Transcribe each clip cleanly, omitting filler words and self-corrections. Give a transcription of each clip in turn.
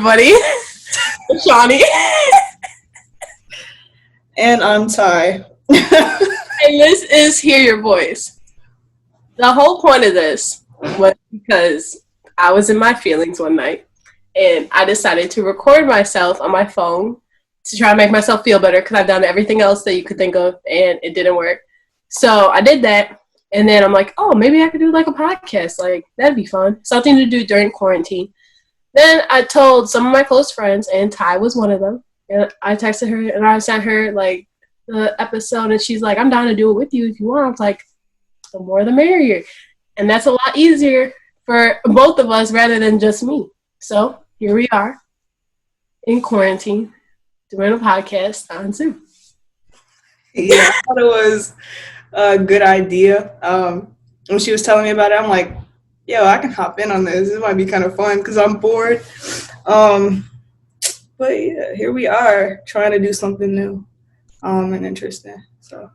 everybody. I'm Shawnee. And I'm Ty. And this is Hear Your Voice. The whole point of this was because I was in my feelings one night and I decided to record myself on my phone to try to make myself feel better because I've done everything else that you could think of and it didn't work. So I did that. And then I'm like, oh, maybe I could do like a podcast. Like, that'd be fun. Something to do during quarantine. Then I told some of my close friends, and Ty was one of them. And I texted her, and I sent her, like, the episode, and she's like, I'm down to do it with you if you want. I was like, the more the merrier. And that's a lot easier for both of us rather than just me. So here we are in quarantine doing a podcast on Zoom. Yeah, I thought it was a good idea. When she was telling me about it, I'm like, yo, I can hop in on this. This might be kind of fun because I'm bored. But yeah, here we are trying to do something new and interesting. So.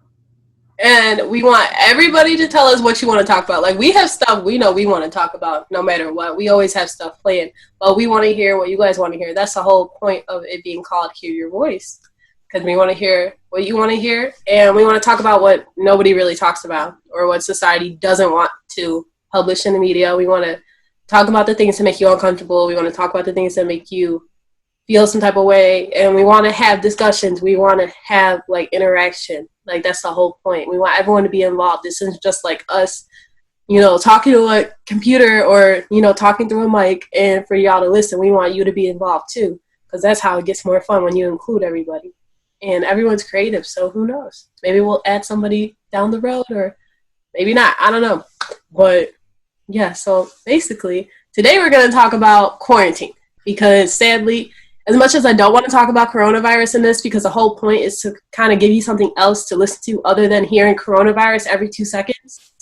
And we want everybody to tell us what you want to talk about. Like, we have stuff we know we want to talk about no matter what. We always have stuff planned. But we want to hear what you guys want to hear. That's the whole point of it being called Hear Your Voice. Because we want to hear what you want to hear. And we want to talk about what nobody really talks about or what society doesn't want to publish in the media. We want to talk about the things that make you uncomfortable. We want to talk about the things that make you feel some type of way. And we want to have discussions. We want to have, like, interaction. Like, that's the whole point. We want everyone to be involved. This isn't just like us, talking to a computer or, talking through a mic and for y'all to listen. We want you to be involved too, because that's how it gets more fun when you include everybody. And everyone's creative, so who knows? Maybe we'll add somebody down the road or maybe not. I don't know. But, yeah, so basically, today we're going to talk about quarantine because, sadly, as much as I don't want to talk about coronavirus in this, because the whole point is to kind of give you something else to listen to other than hearing coronavirus every 2 seconds,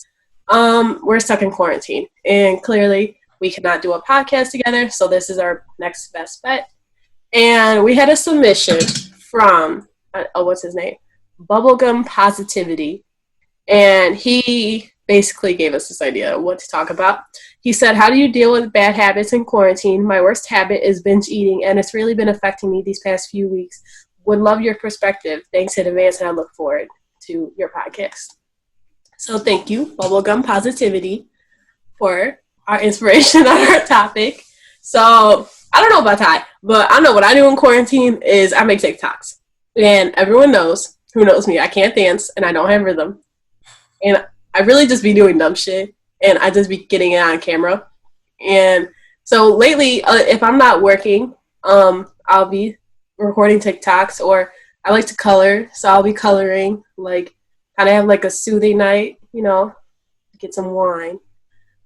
we're stuck in quarantine. And clearly, we cannot do a podcast together, so this is our next best bet. And we had a submission from, what's his name? Bubblegum Positivity. And he basically gave us this idea of what to talk about. He said, how do you deal with bad habits in quarantine? My worst habit is binge eating, and it's really been affecting me these past few weeks. Would love your perspective. Thanks in advance, and I look forward to your podcast. So thank you, Bubblegum Positivity, for our inspiration on our topic. So I don't know about Ty, but I know what I do in quarantine is I make TikToks. And everyone knows, who knows me, I can't dance, and I don't have rhythm. And I really just be doing dumb shit. And I just be getting it on camera. And so lately, if I'm not working, I'll be recording TikToks, or I like to color. So I'll be coloring, like, kind of have like a soothing night, get some wine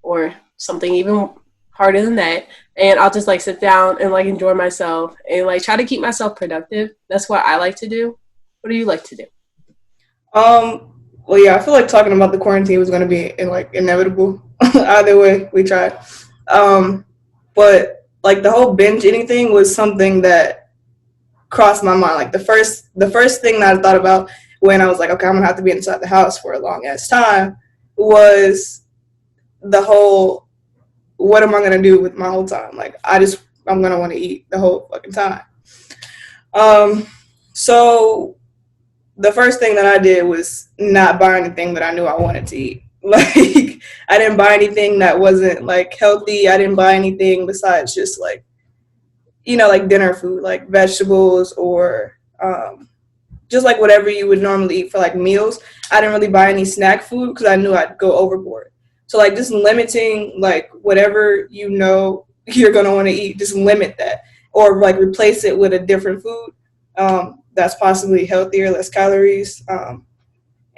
or something even harder than that. And I'll just, like, sit down and, like, enjoy myself and, like, try to keep myself productive. That's what I like to do. What do you like to do? Well, yeah, I feel like talking about the quarantine was going to be inevitable. Either way, we tried. But like the whole binge eating thing was something that crossed my mind. Like the first thing that I thought about when I was like, okay, I'm gonna have to be inside the house for a long ass time was the whole, what am I gonna do with my whole time? Like I'm gonna want to eat the whole fucking time. So the first thing that I did was not buy anything that I knew I wanted to eat. Like, I didn't buy anything that wasn't, like, healthy. I didn't buy anything besides just, like, like dinner food, like vegetables or just, like, whatever you would normally eat for, like, meals. I didn't really buy any snack food because I knew I'd go overboard. So, like, just limiting, like, whatever you know you're going to want to eat, just limit that. Or, like, replace it with a different food. That's possibly healthier, less calories.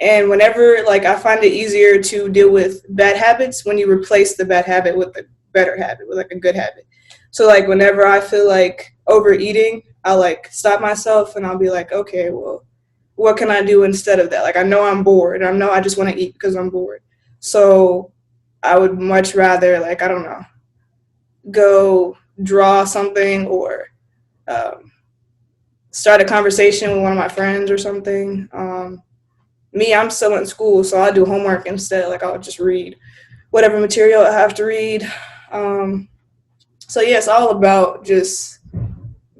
And whenever, like, I find it easier to deal with bad habits when you replace the bad habit with a better habit, with, like, a good habit. So, like, whenever I feel like overeating, I'll, like, stop myself and I'll be like, okay, well, what can I do instead of that? Like, I know I'm bored. I know I just want to eat because I'm bored. So I would much rather, like, I don't know, go draw something or start a conversation with one of my friends or something. Me, I'm still in school, so I'll do homework instead. Like, I'll just read whatever material I have to read. So, yeah, it's all about just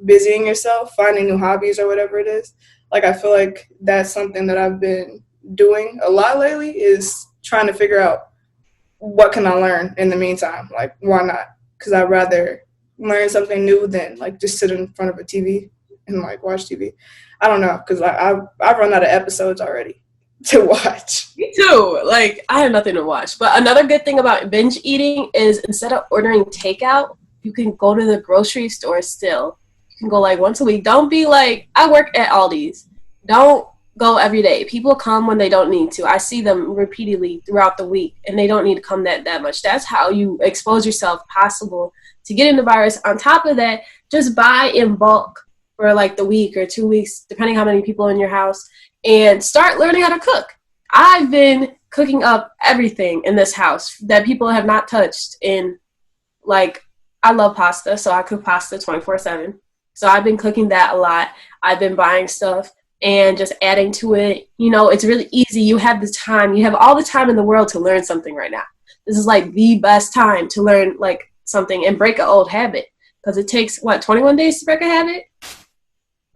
busying yourself, finding new hobbies or whatever it is. Like, I feel like that's something that I've been doing a lot lately, is trying to figure out what can I learn in the meantime. Like, why not? Because I'd rather learn something new than like just sit in front of a TV and like watch TV. I don't know, because I've run out of episodes already to watch. Me too. Like, I have nothing to watch. But another good thing about binge eating is instead of ordering takeout, you can go to the grocery store still. You can go like once a week. Don't be like, I work at Aldi's. Don't go every day. People come when they don't need to. I see them repeatedly throughout the week, and they don't need to come that much. That's how you expose yourself possible to getting the virus. On top of that, just buy in bulk for like the week or 2 weeks, depending how many people in your house, and start learning how to cook. I've been cooking up everything in this house that people have not touched in, like, I love pasta, so I cook pasta 24/7. So I've been cooking that a lot. I've been buying stuff and just adding to it. You know, it's really easy. You have the time. You have all the time in the world to learn something right now. This is like the best time to learn like something and break an old habit, because it takes, 21 days to break a habit?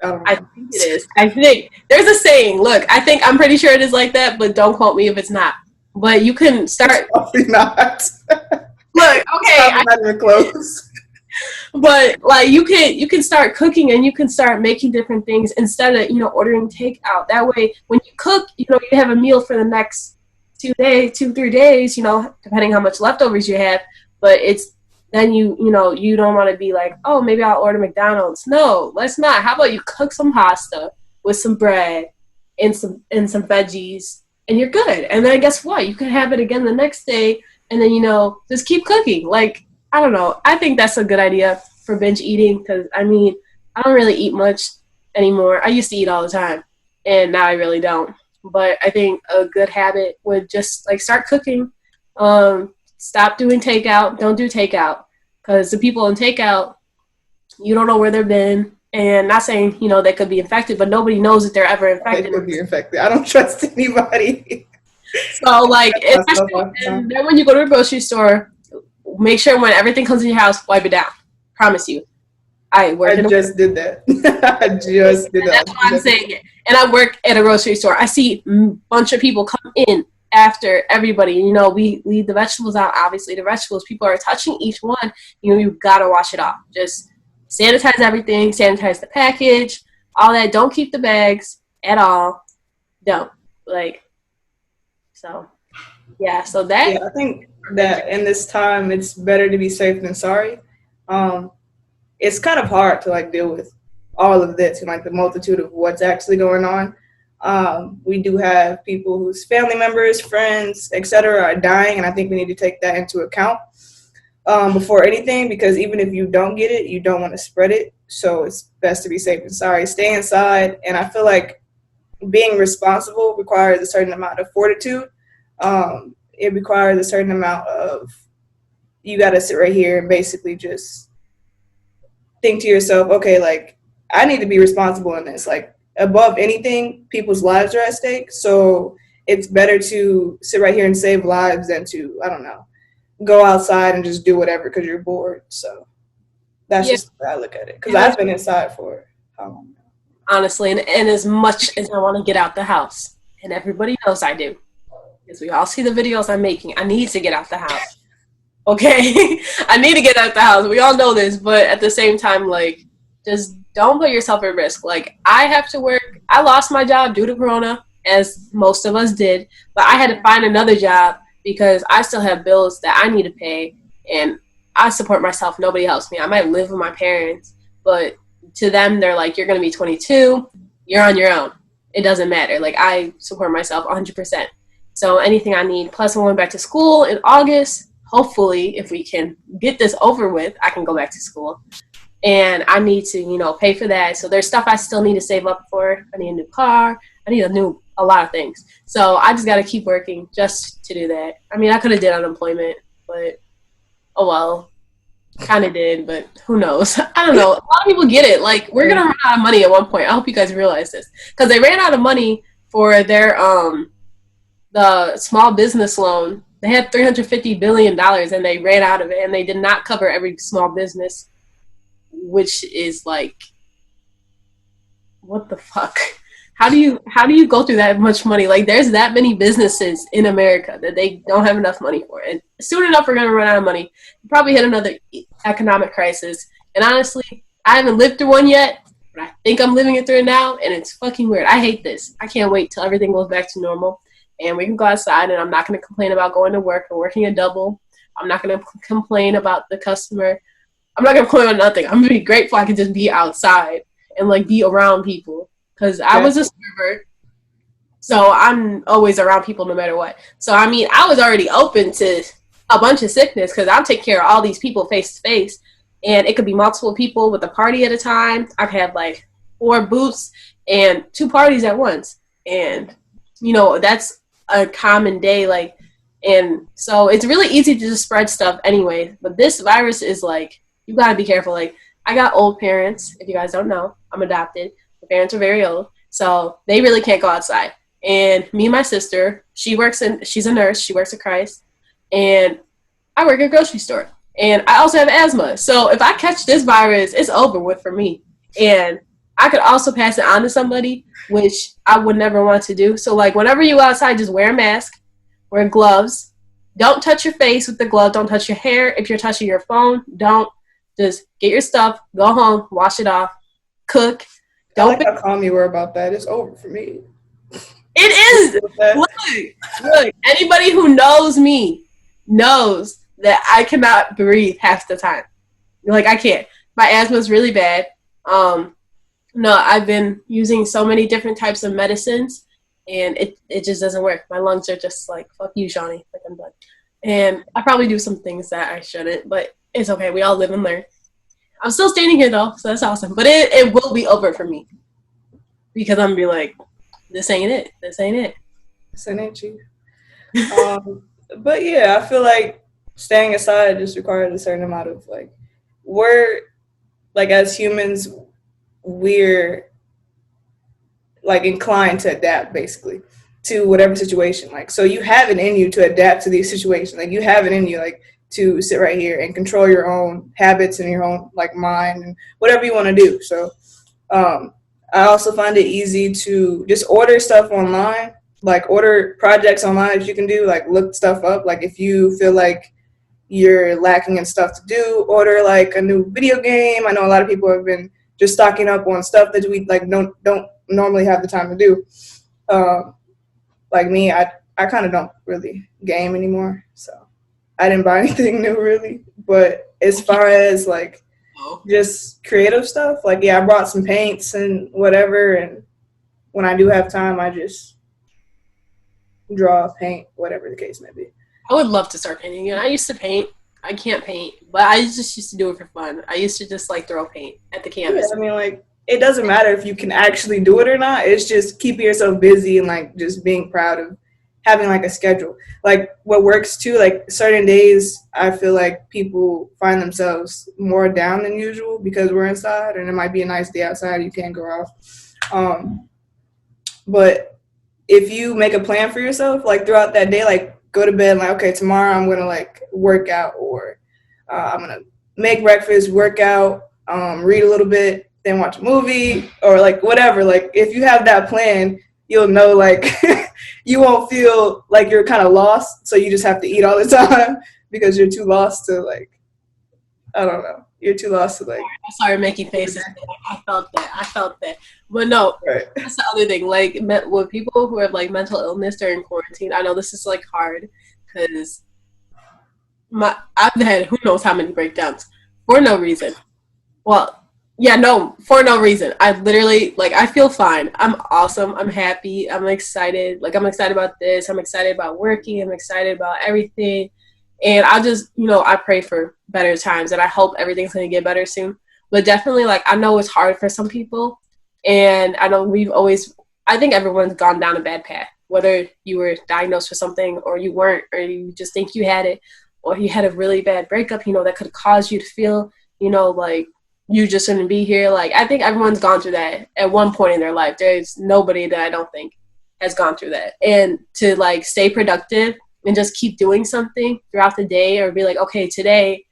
I think it is. I think there's a saying. Look, I'm pretty sure it is like that, but don't quote me if it's not. But you can start. Probably not. Look, okay. I'm not even close. But like you can start cooking, and you can start making different things instead of, ordering takeout. That way, when you cook, you have a meal for the next 3 days, depending how much leftovers you have. But it's then you don't want to be like, oh, maybe I'll order McDonald's. No, let's not. How about you cook some pasta with some bread and some veggies, and you're good. And then guess what? You can have it again the next day, and then just keep cooking. Like, I don't know. I think that's a good idea for binge eating, because I don't really eat much anymore. I used to eat all the time, and now I really don't. But I think a good habit would just like start cooking. Stop doing takeout. Don't do takeout, because the people in takeout, you don't know where they've been. And not saying, they could be infected, but nobody knows that they're ever infected. They could be infected. I don't trust anybody. So, like, especially and then when you go to a grocery store, make sure when everything comes in your house, wipe it down. Promise you. I just did that. That's why I'm saying it. And I work at a grocery store. I see a bunch of people come in after everybody. We leave the vegetables out. Obviously, the vegetables, people are touching each one. You've got to wash it off. Just sanitize everything. Sanitize the package. All that. Don't keep the bags at all. Don't. Yeah, so that. Yeah, I think that in this time, it's better to be safe than sorry. It's kind of hard to like deal with all of this and like the multitude of what's actually going on. We do have people whose family members, friends, etc. are dying, and I think we need to take that into account before anything, because even if you don't get it, you don't want to spread it. So it's best to be safe than sorry. Stay inside, and I feel like being responsible requires a certain amount of fortitude. It requires a certain amount of, you got to sit right here and basically just think to yourself, okay, like, I need to be responsible in this. Like, above anything, people's lives are at stake. So it's better to sit right here and save lives than to, I don't know, go outside and just do whatever because you're bored. So that's just the way I look at it. Because I've been inside for how long now? Honestly, and as much as I want to get out the house, and everybody knows I do, because we all see the videos I'm making, I need to get out the house. Okay? I need to get out the house. We all know this, but at the same time, like, just don't put yourself at risk. Like, I have to work. I lost my job due to Corona, as most of us did, but I had to find another job because I still have bills that I need to pay, and I support myself. Nobody helps me. I might live with my parents, but to them, they're like, you're going to be 22. You're on your own. It doesn't matter. Like, I support myself 100%. So anything I need. Plus, I'm going back to school in August. Hopefully, if we can get this over with, I can go back to school. And I need to, pay for that. So there's stuff I still need to save up for. I need a new car. I need a lot of things. So I just got to keep working just to do that. I mean, I could have did unemployment, but oh well. Kind of did, but who knows? I don't know. A lot of people get it. Like, we're going to run out of money at one point. I hope you guys realize this. Because they ran out of money for their, the small business loan. They had $350 billion and they ran out of it, and they did not cover every small business, which is like what the fuck? How do you go through that much money? Like, there's that many businesses in America that they don't have enough money for, and soon enough we're gonna run out of money. Probably hit another economic crisis. And honestly, I haven't lived through one yet, but I think I'm living it through now, and it's fucking weird. I hate this. I can't wait till everything goes back to normal, and we can go outside. And I'm not gonna complain about going to work or working a double. I'm not gonna complain about the customer. I'm not gonna complain about nothing. I'm gonna be grateful I can just be outside and like be around people. Because I was a server, so I'm always around people no matter what. So, I mean, I was already open to a bunch of sickness because I'll take care of all these people face to face. And it could be multiple people with a party at a time. I could have like 4 booths and 2 parties at once. And, you know, that's a common day. Like, and so it's really easy to just spread stuff anyway. But this virus is like, you got to be careful. Like, I got old parents. If you guys don't know, I'm adopted. My parents are very old, so they really can't go outside. And me and my sister, she's a nurse, she works at Christ, and I work at a grocery store. And I also have asthma. So if I catch this virus, it's over with for me. And I could also pass it on to somebody, which I would never want to do. So like whenever you go outside, just wear a mask, wear gloves. Don't touch your face with the glove. Don't touch your hair. If you're touching your phone, don't. Just get your stuff, go home, wash it off, cook. I like how calm you were about that. It's over for me. It is. Look, anybody who knows me knows that I cannot breathe half the time. Like, I can't. My asthma is really bad. No, I've been using so many different types of medicines, and it just doesn't work. My lungs are just like, fuck you, Shawnee. Like, I'm done. And I probably do some things that I shouldn't, but it's okay. We all live and learn. I'm still standing here, though, so that's awesome. But it will be over for me. Because I'm going to be like, this ain't it. This ain't it. This ain't you. But, yeah, I feel like staying aside just requires a certain amount of, like, as humans, we're, like, inclined to adapt, basically, to whatever situation. Like, so you have it in you to adapt to these situations. Like, you have it in you, like, to sit right here and control your own habits and your own like mind and whatever you want to do. So I also find it easy to just order stuff online, like order projects online if you can do, like look stuff up. Like if you feel like you're lacking in stuff to do, order like a new video game. I know a lot of people have been just stocking up on stuff that we like don't normally have the time to do. Like me, I kind of don't really game anymore, so I didn't buy anything new really. But as far as like just creative stuff, like yeah, I brought some paints and whatever, and when I do have time, I just draw, paint, whatever the case may be. I would love to start painting again. I used to paint. I can't paint, but I just used to do it for fun. I used to just like throw paint at the canvas. Yeah, I mean, like it doesn't matter if you can actually do it or not. It's just keeping yourself busy and like just being proud of having like a schedule. Like what works too, like certain days I feel like people find themselves more down than usual because we're inside and it might be a nice day outside, you can't go out. But if you make a plan for yourself, like throughout that day, like go to bed, like, okay, tomorrow I'm gonna like work out, or I'm gonna make breakfast, work out, read a little bit, then watch a movie, or like whatever. Like if you have that plan, you'll know like you won't feel like you're kind of lost, so you just have to eat all the time because you're too lost to like, I don't know, you're too lost to like. I started making faces. I felt that. But no, right. That's the other thing. Like with people who have like mental illness during quarantine, I know this is like hard because I've had who knows how many breakdowns for no reason. Well, yeah, no, for no reason. I literally, like, I feel fine. I'm awesome. I'm happy. I'm excited. Like, I'm excited about this. I'm excited about working. I'm excited about everything. And I just, I pray for better times, and I hope everything's going to get better soon. But definitely, like, I know it's hard for some people. And I know I think everyone's gone down a bad path. Whether you were diagnosed with something or you weren't, or you just think you had it, or you had a really bad breakup, that could cause you to feel, like, you just shouldn't be here. Like, I think everyone's gone through that at one point in their life. There's nobody that I don't think has gone through that. And to, like, stay productive and just keep doing something throughout the day, or be like, okay, today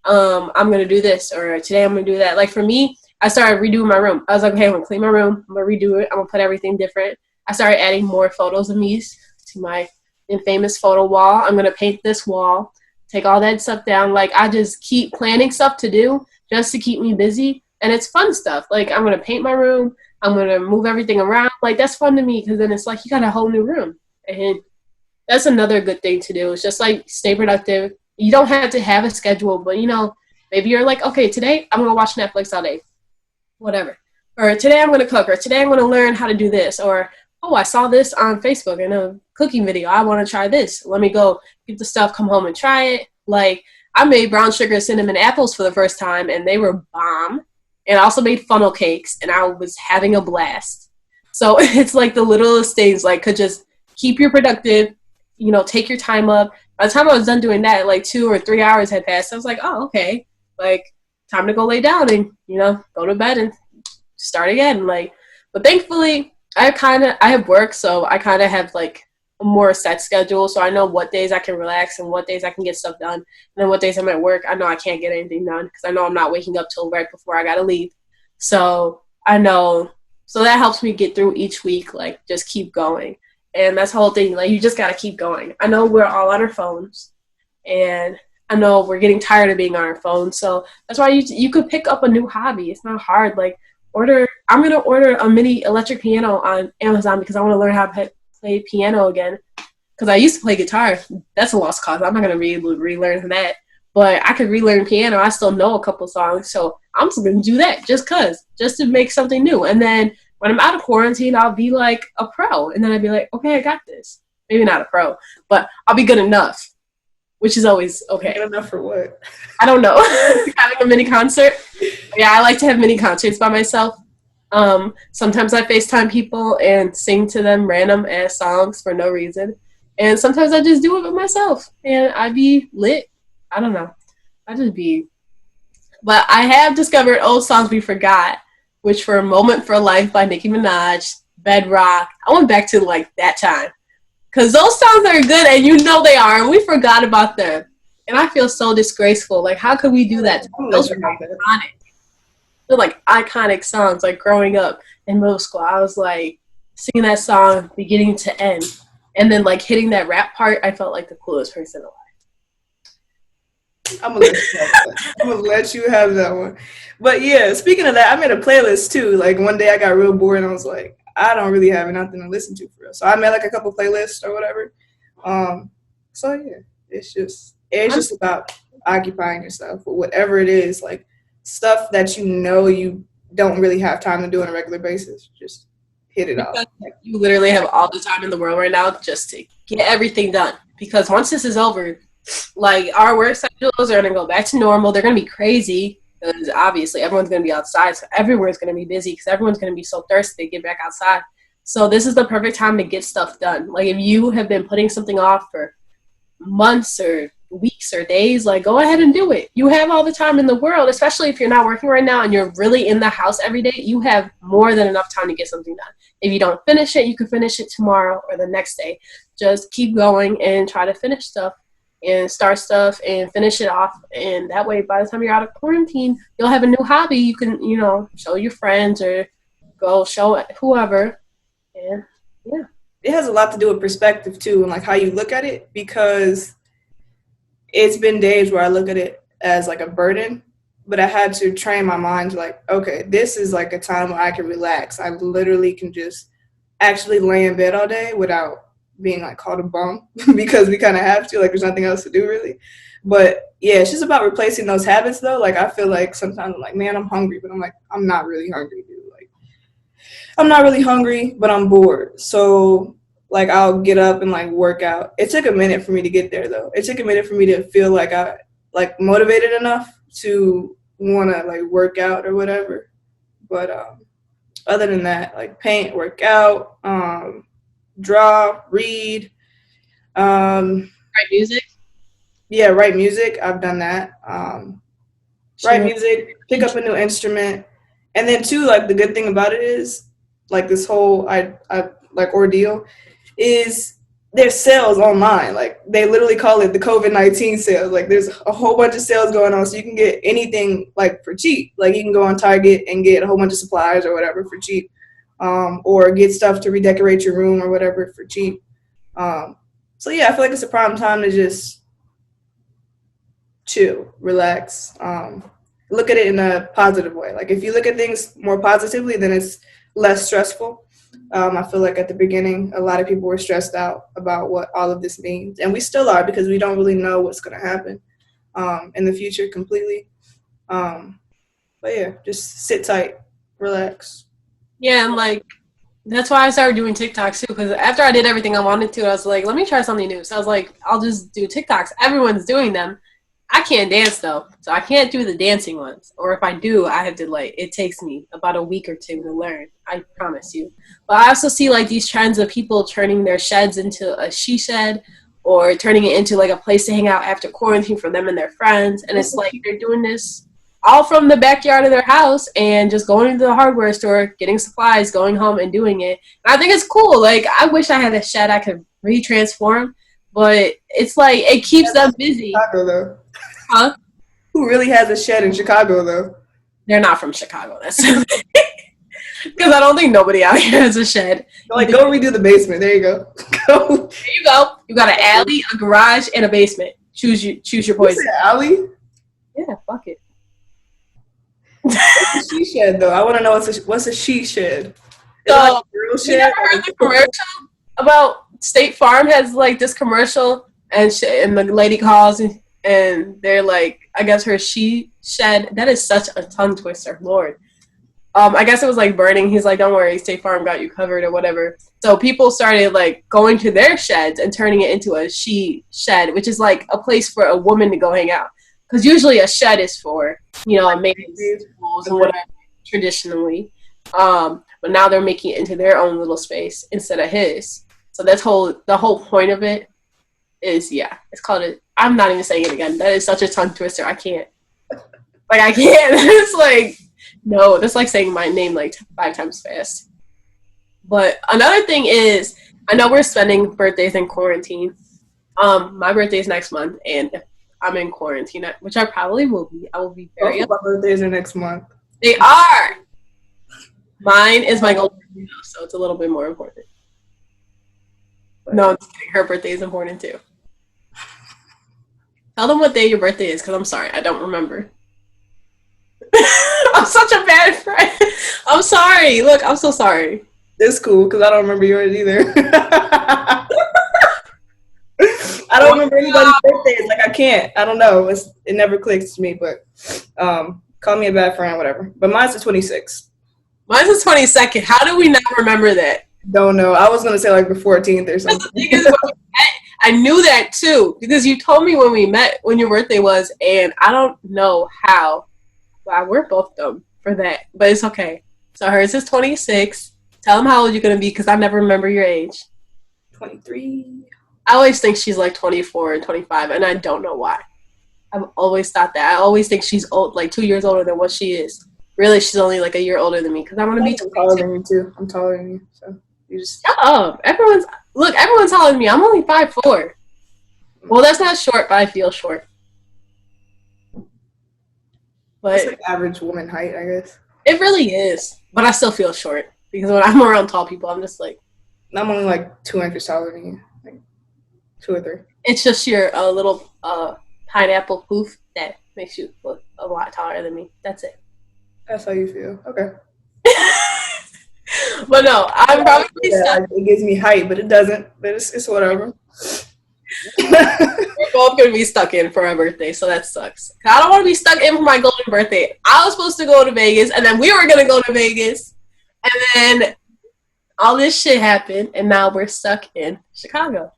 I'm going to do this, or today I'm going to do that. Like, for me, I started redoing my room. I was like, okay, I'm gonna clean my room. I'm gonna redo it. I'm gonna put everything different. I started adding more photos of me to my infamous photo wall. I'm gonna paint this wall, take all that stuff down. Like, I just keep planning stuff to do just to keep me busy, and it's fun stuff. Like, I'm gonna paint my room. I'm gonna move everything around. Like, that's fun to me because then it's like you got a whole new room, and that's another good thing to do. It's just like stay productive. You don't have to have a schedule, but maybe you're like, okay, today I'm gonna watch Netflix all day, whatever. Or today I'm gonna cook, or today I'm gonna learn how to do this, or oh, I saw this on Facebook in a cooking video. I want to try this. Let me go get the stuff, come home and try it. Like, I made brown sugar cinnamon apples for the first time, and they were bomb. And I also made funnel cakes, and I was having a blast. So it's like the littlest things, like, could just keep you productive, take your time up. By the time I was done doing that, like 2 or 3 hours had passed. I was like, oh, okay. Like, time to go lay down and, go to bed and start again. Like, but thankfully, I have work, so I kind of have like a more set schedule. So I know what days I can relax and what days I can get stuff done. And then what days I'm at work, I know I can't get anything done because I know I'm not waking up till right before I got to leave. So I know, so that helps me get through each week, like just keep going. And that's the whole thing. Like, you just got to keep going. I know we're all on our phones, and I know we're getting tired of being on our phones. So that's why you could pick up a new hobby. It's not hard. Like, I'm going to order a mini electric piano on Amazon because I want to learn how to play piano again. Because I used to play guitar. That's a lost cause. I'm not going to relearn that. But I could relearn piano. I still know a couple songs. So I'm just going to do that just to make something new. And then when I'm out of quarantine, I'll be like a pro. And then I'd be like, okay, I got this. Maybe not a pro, but I'll be good enough, which is always okay. Good enough for what? I don't know. Having a mini concert. Yeah, I like to have mini concerts by myself. Sometimes I FaceTime people and sing to them random ass songs for no reason. And sometimes I just do it with myself and I be lit. I don't know. But I have discovered old songs we forgot, which were Moment for Life by Nicki Minaj, Bedrock. I went back to like that time. Because those songs are good and they are, and we forgot about them. And I feel so disgraceful. Like, how could we do that? Those are iconic. They're like iconic songs. Like, growing up in middle school, I was like singing that song beginning to end. And then like hitting that rap part, I felt like the coolest person alive. I'm gonna let you have that one. But yeah, speaking of that, I made a playlist too. Like, one day I got real bored and I was like, I don't really have nothing to listen to for real. So I made like a couple playlists or whatever. So yeah, it's just about occupying yourself with whatever it is, like stuff that you don't really have time to do on a regular basis. Just hit it off. You literally have all the time in the world right now just to get everything done. Because once this is over, like, our work schedules are going to go back to normal. They're going to be crazy because obviously everyone's going to be outside. So everywhere's going to be busy because everyone's going to be so thirsty to get back outside. So this is the perfect time to get stuff done. Like, if you have been putting something off for months or weeks or days, like, go ahead and do it. You have all the time in the world, especially if you're not working right now and you're really in the house every day. You have more than enough time to get something done. If you don't finish it, you can finish it tomorrow or the next day. Just keep going and try to finish stuff and start stuff and finish it off. And that way, by the time you're out of quarantine, you'll have a new hobby. You can, show your friends or go show whoever. And yeah. It has a lot to do with perspective too, and like how you look at it, because it's been days where I look at it as like a burden, but I had to train my mind to like, okay, this is like a time where I can relax. I literally can just actually lay in bed all day without being like called a bum because we kind of have to, like, there's nothing else to do really. But yeah, it's just about replacing those habits though. Like, I feel like sometimes I'm like, man, I'm hungry, but I'm like, I'm not really hungry, dude. Like, I'm not really hungry, but I'm bored. So like, I'll get up and like work out. It took a minute for me to get there though. It took a minute for me to feel like I like motivated enough to want to like work out or whatever. But other than that, like paint, work out, draw, read, write music. Yeah, write music. I've done that. Write music, pick up a new instrument. And then too, like, the good thing about it is like this whole I like ordeal is there's sales online. Like, they literally call it the COVID-19 sales. Like, there's a whole bunch of sales going on, so you can get anything, like, for cheap. Like, you can go on Target and get a whole bunch of supplies or whatever for cheap, or get stuff to redecorate your room or whatever for cheap. So, yeah, I feel like it's a prime time to just chill, relax, look at it in a positive way. Like, if you look at things more positively, then it's less stressful. I feel like at the beginning, a lot of people were stressed out about what all of this means. And we still are, because we don't really know what's going to happen in the future completely. But yeah, just sit tight, relax. Yeah, and like, that's why I started doing TikToks too, because after I did everything I wanted to, I was like, let me try something new. So I was like, I'll just do TikToks. Everyone's doing them. I can't dance though, so I can't do the dancing ones. Or if I do, I have to like, it takes me about a week or two to learn. I promise you. But I also see like these trends of people turning their sheds into a she shed, or turning it into like a place to hang out after quarantine for them and their friends. And it's like they're doing this all from the backyard of their house and just going to the hardware store, getting supplies, going home and doing it. And I think it's cool. Like, I wish I had a shed I could retransform, but it's like it keeps them busy. Chicago, though. Huh? Who really has a shed in Chicago, though? They're not from Chicago. That's because I don't think nobody out here has a shed. Like, go redo the basement. There you go. There you go. You got an alley, a garage, and a basement. Choose your poison. Alley? Yeah, fuck it. What's a she shed, though? I want to know what's a she shed. So, like a girl shed? You never heard the commercial about State Farm has like this commercial, and the lady calls and they're like, I guess her she shed. That is such a tongue twister, Lord. I guess it was like burning. He's like, don't worry, State Farm got you covered or whatever. So people started like going to their sheds and turning it into a she shed, which is like a place for a woman to go hang out. Because usually a shed is for, maintenance schools and whatever, traditionally. But now they're making it into their own little space instead of his. So the whole point of it is, it's called it. I'm not even saying it again. That is such a tongue twister. I can't. Like, I can't. It's like, no, that's like saying my name like 5 times fast. But another thing is, I know we're spending birthdays in quarantine. My birthday is next month, and if I'm in quarantine, which I probably will be. I will be very. Both of my birthdays are next month. They are. Mine is my golden birthday, so it's a little bit more important. No, I'm just kidding. Her birthday is important too. Tell them what day your birthday is, because I'm sorry, I don't remember. I'm such a bad friend. I'm sorry. Look, I'm so sorry. It's cool, because I don't remember yours either. I don't remember anybody's birthdays. Like, I can't. I don't know. It never clicks to me, but call me a bad friend, whatever. But mine's the 26th. Mine's the 22nd. How do we not remember that? Don't know. I was going to say like the 14th or something. Because I knew that too, because you told me when we met when your birthday was, and I don't know how. Wow, we're both dumb for that, but it's okay. So hers is 26. Tell them how old you're going to be, because I never remember your age. 23. I always think she's like 24 and 25, and I don't know why. I've always thought that. I always think she's old, like 2 years older than what she is. Really, she's only like a year older than me, because I want to be taller than you too. I'm taller than you, so you just. Shut up. Everyone's taller than me. I'm only 5'4". Well, that's not short, but I feel short. But it's like average woman height, I guess. It really is, but I still feel short, because when I'm around tall people, I'm just like. I'm only like 2 inches taller than you, like 2 or 3. It's just your little pineapple poof that makes you look a lot taller than me. That's it. That's how you feel. Okay. But no, I'm probably stuck. It gives me height, but it doesn't. But it's whatever. We're both going to be stuck in for my birthday, so that sucks. I don't want to be stuck in for my golden birthday. I was supposed to go to Vegas, and then we were going to go to Vegas, and then all this shit happened, and now we're stuck in Chicago,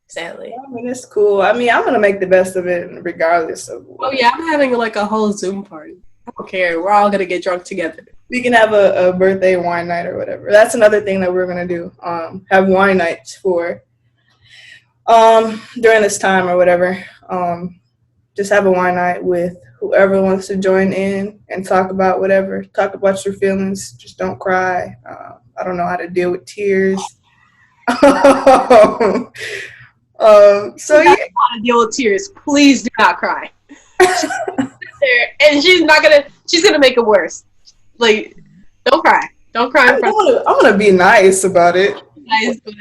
sadly. I mean, it's cool. I mean, I'm going to make the best of it regardless of Oh, yeah, I'm having like a whole Zoom party. I don't care. We're all going to get drunk together. We can have a birthday wine night or whatever. That's another thing that we're going to do. Have wine nights for during this time or whatever. Just have a wine night with whoever wants to join in and talk about whatever. Talk about your feelings. Just don't cry. I don't know how to deal with tears. So You yeah, got to deal with tears. Please do not cry. She's there, and she's gonna make it worse. Like, don't cry. Don't cry in front I'm gonna be nice about it. of guys. But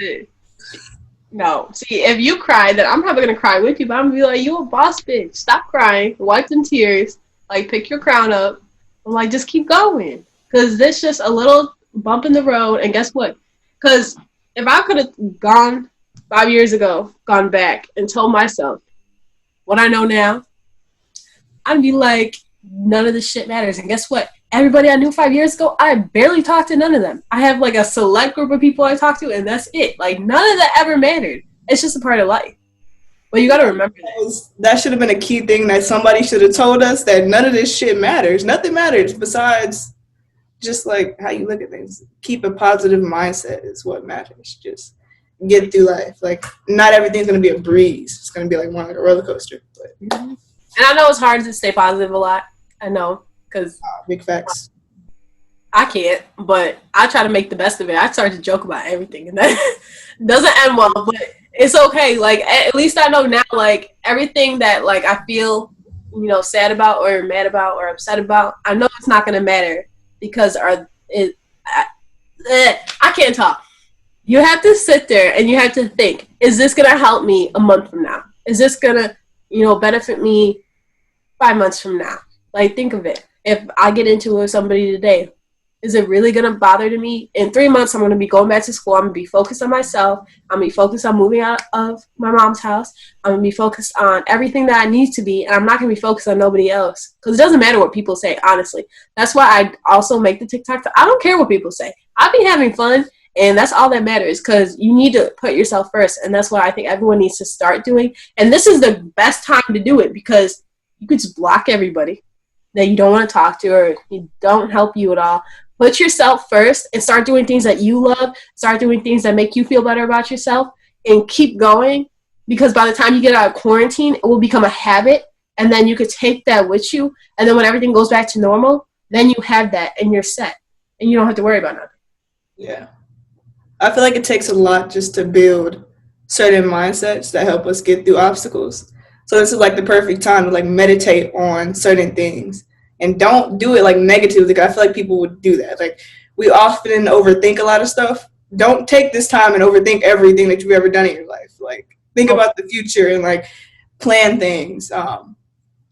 no, see, if you cry, then I'm probably gonna cry with you. But I'm gonna be like, you a boss bitch. Stop crying. Wipe them tears. Like, pick your crown up. I'm like, just keep going. Because this just a little bump in the road. And guess what? Because if I could have gone 5 years ago, gone back and told myself what I know now, I'd be like, none of this shit matters. And guess what? Everybody I knew 5 years ago, I barely talked to none of them. I have like a select group of people I talk to, and that's it. Like, none of that ever mattered. It's just a part of life. But you got to remember That should have been a key thing that somebody should have told us, that none of this shit matters. Nothing matters besides just like how you look at things. Keep a positive mindset is what matters. Just get through life. Like, not everything's going to be a breeze. It's going to be like one like a roller coaster. But. And I know it's hard to stay positive a lot. I know. Because big facts. I can't, but I try to make the best of it. I start to joke about everything, and that doesn't end well, but it's okay. Like, at least I know now, like, everything that, like, I feel, sad about or mad about or upset about, I know it's not going to matter because I can't talk. You have to sit there and you have to think, is this going to help me a month from now? Is this going to, benefit me 5 months from now? Like, think of it. If I get into it with somebody today, is it really going to bother to me? In 3 months, I'm going to be going back to school. I'm going to be focused on myself. I'm going to be focused on moving out of my mom's house. I'm going to be focused on everything that I need to be, and I'm not going to be focused on nobody else. Because it doesn't matter what people say, honestly. That's why I also make the TikTok. I don't care what people say. I be having fun, and that's all that matters, because you need to put yourself first, and that's what I think everyone needs to start doing. And this is the best time to do it, because you could just block everybody that you don't want to talk to or you don't help you at all. Put yourself first and start doing things that you love. Start doing things that make you feel better about yourself, and keep going, because by the time you get out of quarantine, it will become a habit, and then you could take that with you, and then when everything goes back to normal, then you have that and you're set and you don't have to worry about nothing. Yeah. I feel like it takes a lot just to build certain mindsets that help us get through obstacles. So this is like the perfect time to like meditate on certain things, and don't do it like negatively. Because I feel like people would do that. Like, we often overthink a lot of stuff. Don't take this time and overthink everything that you've ever done in your life. Like, think about the future and like plan things. And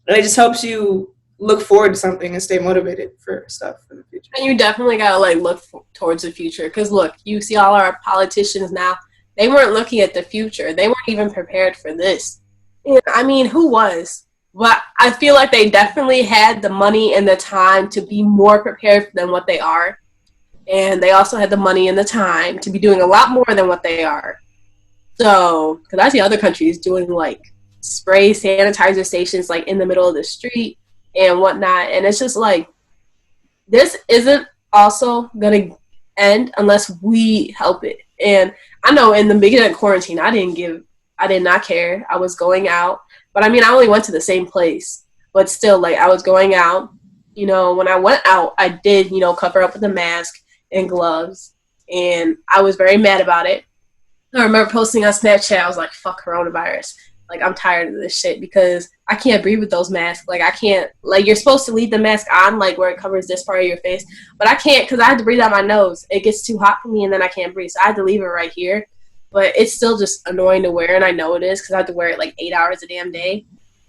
it just helps you look forward to something and stay motivated for stuff in the future. And you definitely gotta like look towards the future, because look, you see all our politicians now. They weren't looking at the future. They weren't even prepared for this. And, I mean, who was? But I feel like they definitely had the money and the time to be more prepared than what they are. And they also had the money and the time to be doing a lot more than what they are. So, because I see other countries doing like spray sanitizer stations like in the middle of the street and whatnot. And it's just like, this isn't also going to end unless we help it. And I know in the beginning of quarantine, I did not care. I was going out. But I mean, I only went to the same place. But still, like, I was going out. When I went out, I did, cover up with a mask and gloves. And I was very mad about it. I remember posting on Snapchat, I was like, fuck coronavirus. Like, I'm tired of this shit, because I can't breathe with those masks. Like, I can't, like, you're supposed to leave the mask on, like, where it covers this part of your face. But I can't, because I had to breathe out my nose. It gets too hot for me, and then I can't breathe. So I had to leave it right here. But it's still just annoying to wear, and I know it is, because I have to wear it, like, 8 hours a damn day.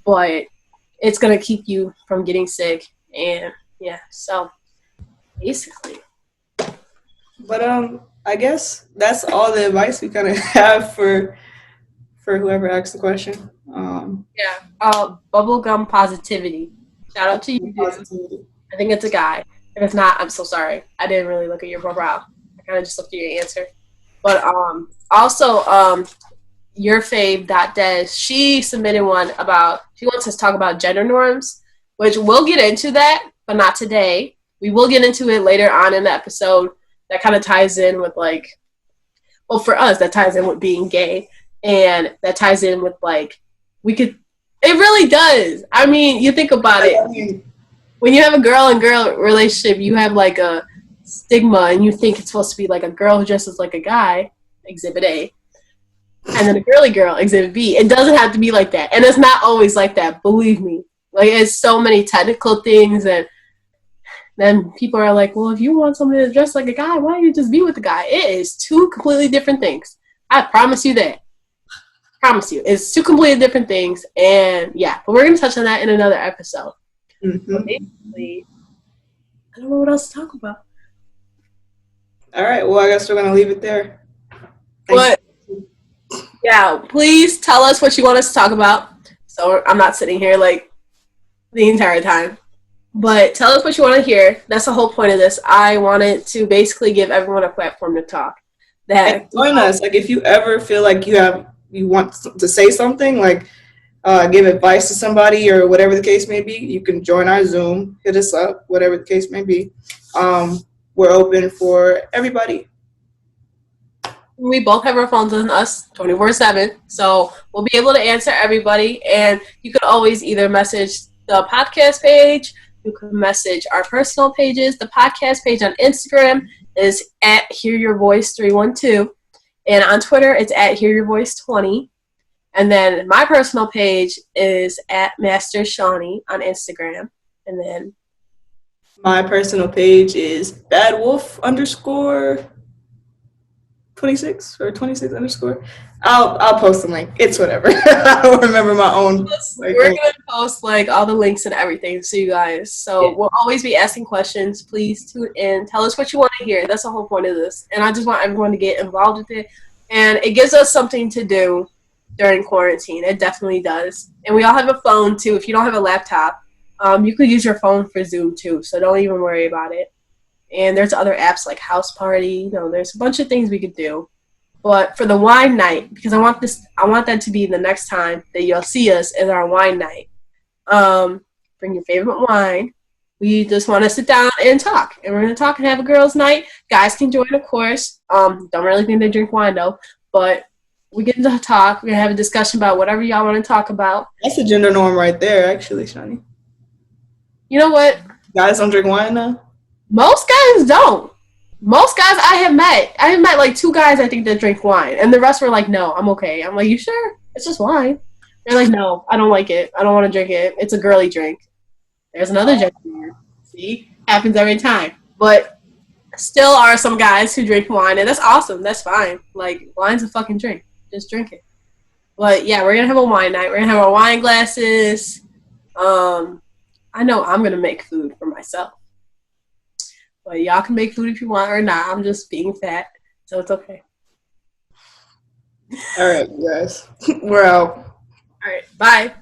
But it's going to keep you from getting sick. And, yeah, so, basically. But, I guess that's all the advice we kind of have for whoever asked the question. Bubblegum positivity. Shout out to you. Positivity. I think it's a guy. If it's not, I'm so sorry. I didn't really look at your profile. I kind of just looked at your answer. But also, your fave, Des, she submitted one about, she wants us to talk about gender norms, which we'll get into that, but not today. We will get into it later on in the episode. That kind of ties in with, like, well, for us, that ties in with being gay. And that ties in with, like, it really does. I mean, you think about it. When you have a girl and girl relationship, you have, like, a stigma, and you think it's supposed to be, like, a girl who dresses like a guy. Exhibit A. And then a girly girl, Exhibit B. It doesn't have to be like that. And it's not always like that, believe me. Like, it's so many technical things, and then people are like, well, if you want somebody to dress like a guy, why don't you just be with a guy? It is two completely different things. I promise you that. Promise you. It's two completely different things. And yeah, but we're going to touch on that in another episode. Mm-hmm. So basically, I don't know what else to talk about. All right. Well, I guess we're going to leave it there. But yeah, please tell us what you want us to talk about. So I'm not sitting here like the entire time. But tell us what you want to hear. That's the whole point of this. I wanted to basically give everyone a platform to talk. And join us. Like, if you ever feel like you want to say something, like give advice to somebody or whatever the case may be, you can join our Zoom. Hit us up, whatever the case may be. We're open for everybody. We both have our phones on us 24/7, so we'll be able to answer everybody. And you can always either message the podcast page. You can message our personal pages. The podcast page on Instagram is at HearYourVoice312. And on Twitter, it's at HearYourVoice20. And then my personal page is at Master Shawnee on Instagram. And then my personal page is badwolf_26 or 26 underscore. I'll post the link. It's whatever. I don't remember my own. We're gonna post like all the links and everything to you guys. So we'll always be asking questions. Please tune in. Tell us what you want to hear. That's the whole point of this. And I just want everyone to get involved with it. And it gives us something to do during quarantine. It definitely does. And we all have a phone too. If you don't have a laptop, you could use your phone for Zoom too. So don't even worry about it. And there's other apps like House Party. There's a bunch of things we could do. But for the wine night, because I want that to be the next time that you'll see us is our wine night. Bring your favorite wine. We just want to sit down and talk. And we're going to talk and have a girls' night. Guys can join, of course. Don't really think they drink wine, though. But we get to talk. We're going to have a discussion about whatever y'all want to talk about. That's a gender norm right there, actually, Shawnee. You know what? Guys don't drink wine now? Most guys don't. Most guys I have met like 2 guys I think that drink wine, and the rest were like, no, I'm okay. I'm like, you sure? It's just wine. They're like, no, I don't like it. I don't want to drink it. It's a girly drink. There's another gender. See? Happens every time. But still are some guys who drink wine, and that's awesome. That's fine. Like, wine's a fucking drink. Just drink it. But yeah, we're gonna have a wine night. We're gonna have our wine glasses. I know I'm gonna make food for myself. But y'all can make food if you want or not. I'm just being fat, so it's okay. All right, guys. We're out. All right, bye.